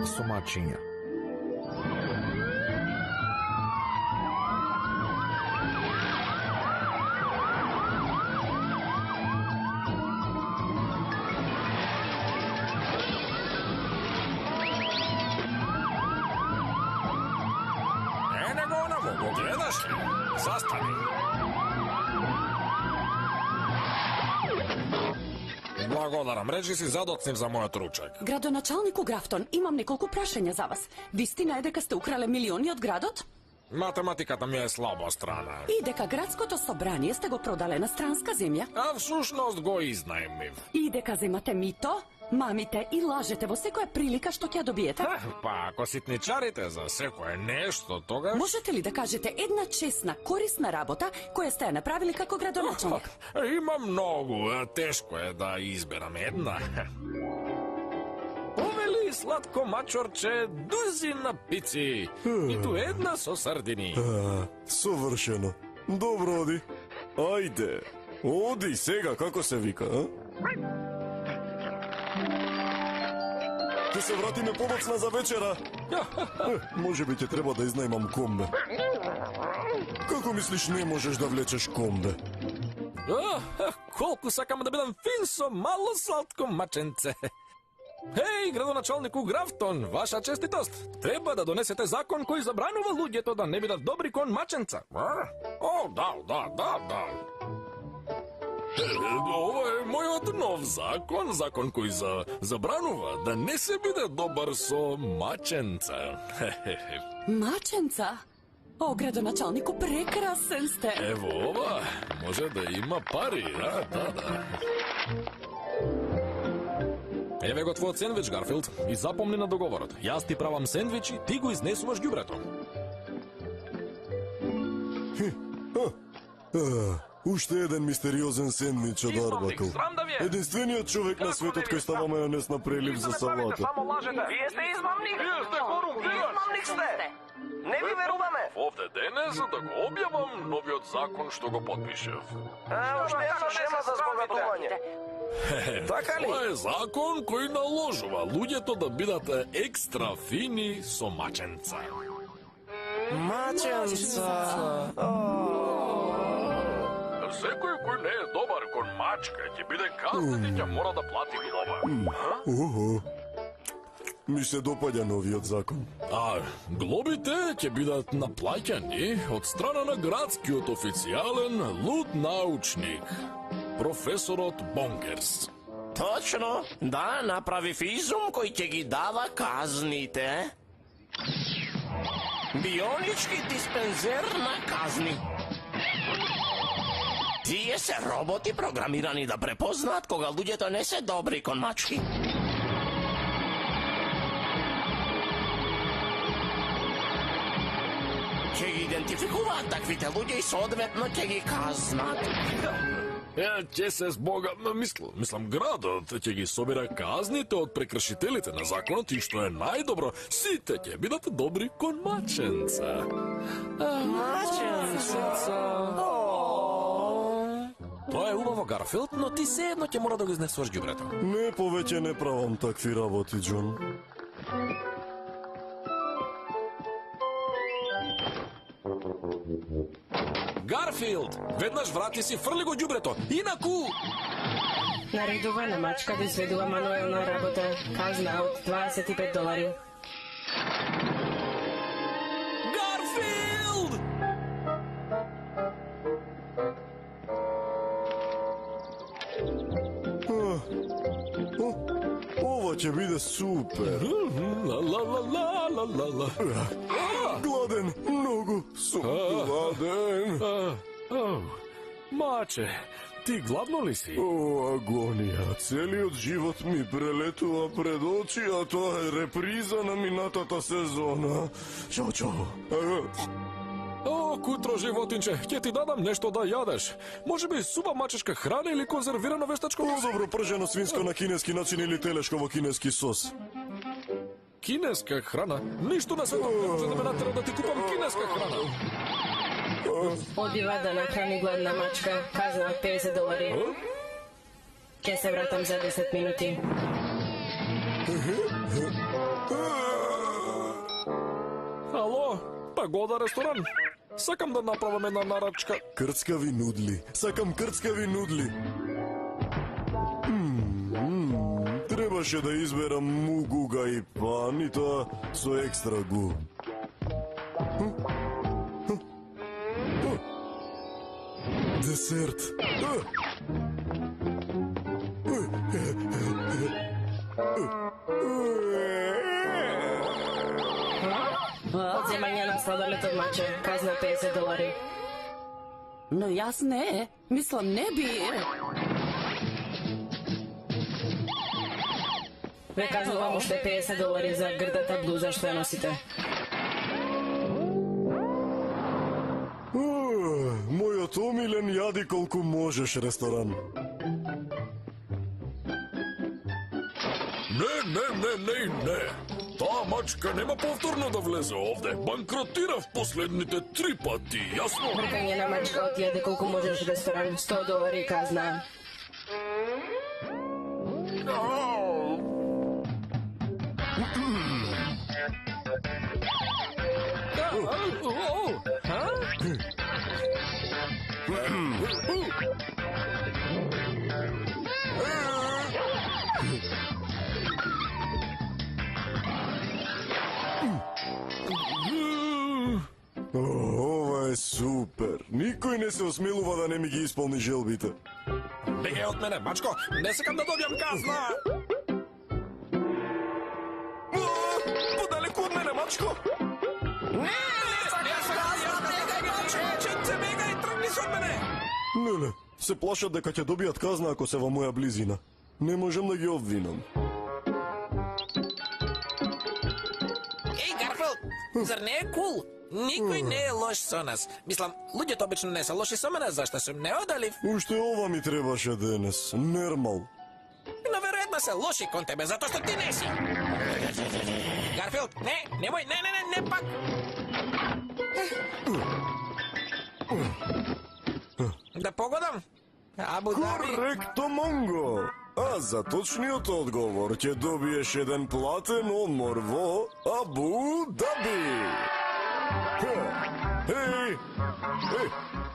somačinja. Nego na mogu, gledaš li? Zastani. Благодарам, речи си задоцнив за мојот ручек. Градоначалнику Графтон, имам неколку прашања за вас. Вистина е дека сте украле милиони од градот? Математиката ми е слаба страна. И дека градското собрание сте го продале на странска земја? А всушност го изнајмив. И дека земате мито, мамите и лажете во секоја прилика што ќе ја добиете? Па ако ситничарите за секое нешто, тогаш... Можете ли да кажете една чесна, корисна работа која сте ја направили како градоначалник? Има многу, тешко е да изберам една. Повели сладко мачорче дузина пици, ниту една со сардини. Совршено. Добро, оди. Ајде. Оди сега, како се вика, а? Ќе се вратиме подоцна за вечера. Може би ќе треба да изнајмам комбе. Како мислиш не можеш да влечеш комбе? Колку сакам да бидам фин со мало сладко маченце. Хеј, градоначалнику Графтон, ваша честитост. Треба да донесете закон кој забранува луѓето да не бидат добри кон маченца. О, да. Ова е мојот нов закон, закон кој забранува да не се биде добар со маченца. Маченца? О, градоначалнику, прекрасен сте. Ево ова, може да има пари, да. Еве го твојот сендвич, Гарфилд, и запомни на договорот. Јас ти правам сендвичи, ти го изнесуваш ѓубрето. Уште еден мистериозен сендвич од Арбакл. Единствениот човек на светот кој става мајонез на прелив за салата. Само лажете. Вие сте измамник. Вие сте корумпиран. Измамник сте. Не ви веруваме. Овде денес да го објавам новиот закон што го подпишев. Уште една шема за збогатување. Така ли? Тоа е закон кој наложува луѓето да бидат екстра фини со маченца. Маченца. Секој кој не е добар кон мачка ќе биде казнет и ќе мора да плати глоба. Охо. Ми се допаѓа новиот закон. А глобите ќе бидат наплаќани од страна на градскиот официјален луд научник, професорот Бонгерс. Точно, да, направи изум кој ќе ги дава казните. Бионички диспензер на казни. Тие се роботи програмирани да препознаат кога луѓето не се добри кон мачки. Ќе ги идентификуваат таквите луѓе и соодветно ќе ги казнат. Ќе се збога, мислам градот ќе ги собира казните од прекршителите на законот и што е најдобро, сите ќе бидат добри кон маченца. Маченца. Тоа е убаво, Гарфилд, но ти sejedno ќе мора да го изнесуваш ѓубрето. Не, повеќе не правам такви работи, Џон. Гарфилд, веднаш врати си, фрли го ѓубрето, инаку... Наредувана мачка да изведува мануелна работа. Казна од $25. Гарфилд! Ова ќе биде супер. Ла-ла-ла-ла-ла-ла-ла. Гладен, многу сум гладен. Маче, ти гладно ли си? О, агонија. Целиот живот ми прелетува пред очи, а тоа е реприза на минатата сезона. Чао. О, кутро, животинче, ќе ти дадам нешто да јадеш. Може би суба мачешка храна или конзервирано вештачко? По-добро пржено свинско на кинески начин или телешко во кинески сос. Кинеска храна? Ништо на светот не може да ме натера да ти купам кинеска храна. Одива да нахрани гладна мачка. Казна од $50. Ќе се вратам за 10 минути. Ало, пагода ресторан. Сакам да направам една нарачка. Крцкави нудли. Сакам крцкави нудли. Требаше да изберам мугуга и пан и тоа со екстра гу. Десерт. Одземање на сладолет од маче, казна $50. No јас не, мислам не би. Ве кажувам уште $50 за грдата блуза што ја носите. Мојот омилен јади колку можеш ресторан. Не. Таа мачка нема повторно да влезе овде. Банкротирав последните 3 пати, јасно? Бркање на мачка од јади колку можеш ресторан, $100 казна. Ова е супер. Никој не се осмелува да не ми ги исполни желбите. Беге од мене, мачко, не сакам да добијам казна. Подалеку од мене, мачко. Не, се плашат дека ќе добијат казна ако се во моја близина. Не можам да ги обвинам. Ей, Гарфилд, зар не е кул? Никој не е лош со нас. Мислам, луѓето обично не се лоши со мене, зашто сум неодалив. Уште ова ми требаше денес. Нермал. Но веројатно се лоши кон тебе, затоа што ти не си. Гарфилд, немој, не пак. Да погодам? Абу Даби. Коректо, Монго. А за точниот одговор ќе добиеш еден платен одмор во Абу Даби. Ей,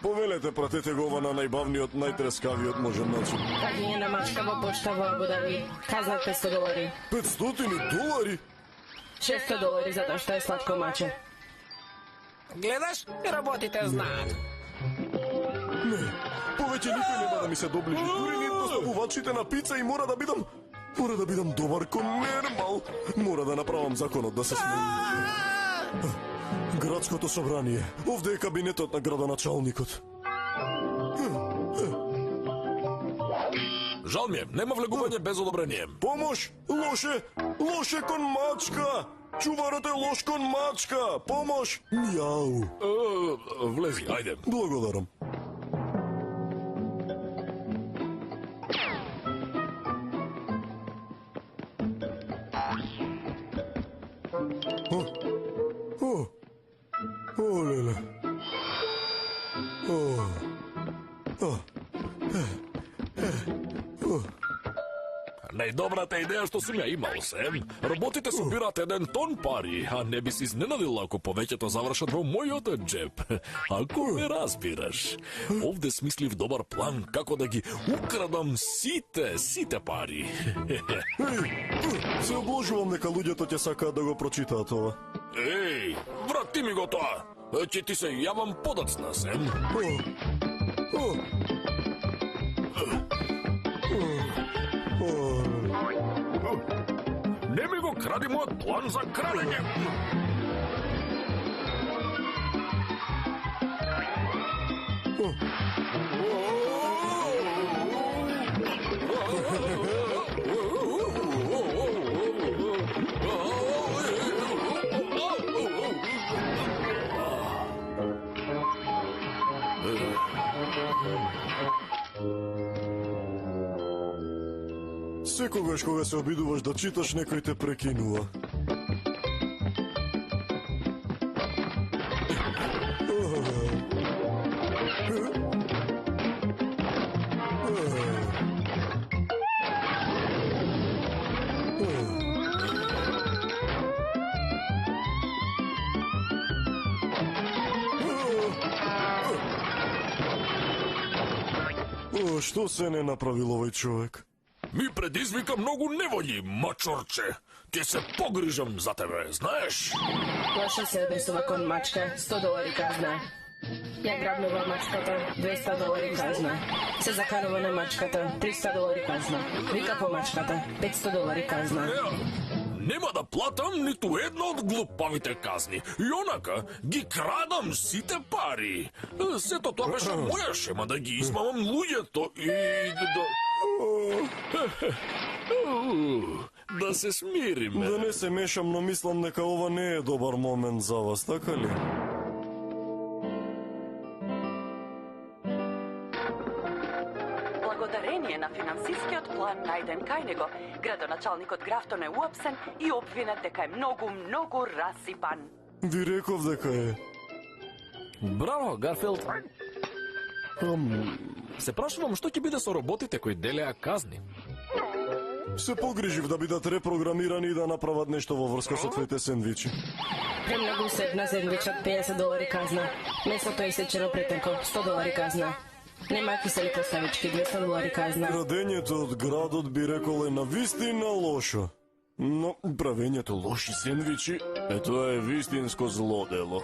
повелете, пратете го ова на најбавниот, најтрескавиот можен начин. Каѓање на мачка во почта во Абу Даби, казна $500. $500? $600 затоа што е сладко маче. Гледаш, работите знаат. Повеќе никој нема да ми се доближи. Дури ни доставувачите на пица и мора да бидам добар кон Нермал. Мора да направам законот да се смеи. Градското собрание. Овде е кабинетот на градоначалникот. Жал ми е, нема влегување без одобрение. Помош! Лоше кон мачка! Чуварот е лош кон мачка! Помош! Мјау! Влези, ајде. Благодарам. Леле. Најдобрата идеја што сум ја имал, Сем. Роботите собираат 1 тон пари, а не би се изненадил ако повеќето завршат во мојот джеб. Ако ме разбираш. Овде смислив добар план како да ги украдам сите пари. Се обложувам дека луѓето ќе сакаат да го прочитаат ова. Еј, врати ми го тоа. Ќе ти се јавам подоцна, Сем. Не ми го кради мојот план за крадење. Секогаш кога се обидуваш да читаш, некој те прекинува. Što se ne napravil ovaj čovjek? Mi predizvika mnogo nevolji, mačorče. Ti se pogrižam za tebe, znaš? Loše se odnesува kon mačka, $100 kazna. Ja grabnува mačkata, $200 kazna. Se zakanува на mačkata, $300 kazna. Vika po mačkata, $500 kazna. Ja, nема да платам ниту една од глупавите казни. И онака ги крадам сите пари. Сето тоа беше моја шема да ги измамам луѓето и да се смириме. Да не се мешам, но мислам дека ова не е добар момент за вас, така ли? Благодарение на финансискиот план најден кај него, градоначалникот Графтон е уапсен и обвинет дека е многу расипан. Ви реков дека е. Браво, Гарфилд. Се прашувам што ќе биде со роботите кои делеа казни. Се погрижив да бидат репрограмирани и да направат нешто во врска со твоите сендвичи. Премногу седна сендвичот, $50 kazna. Месото е исечено претенко, $100 kazna. Нема кисели поставички, $200 kazna. Градењето од градот би рекол е навистина лошо. Но правењето лоши сендвичи, тоа е вистинско зло дело.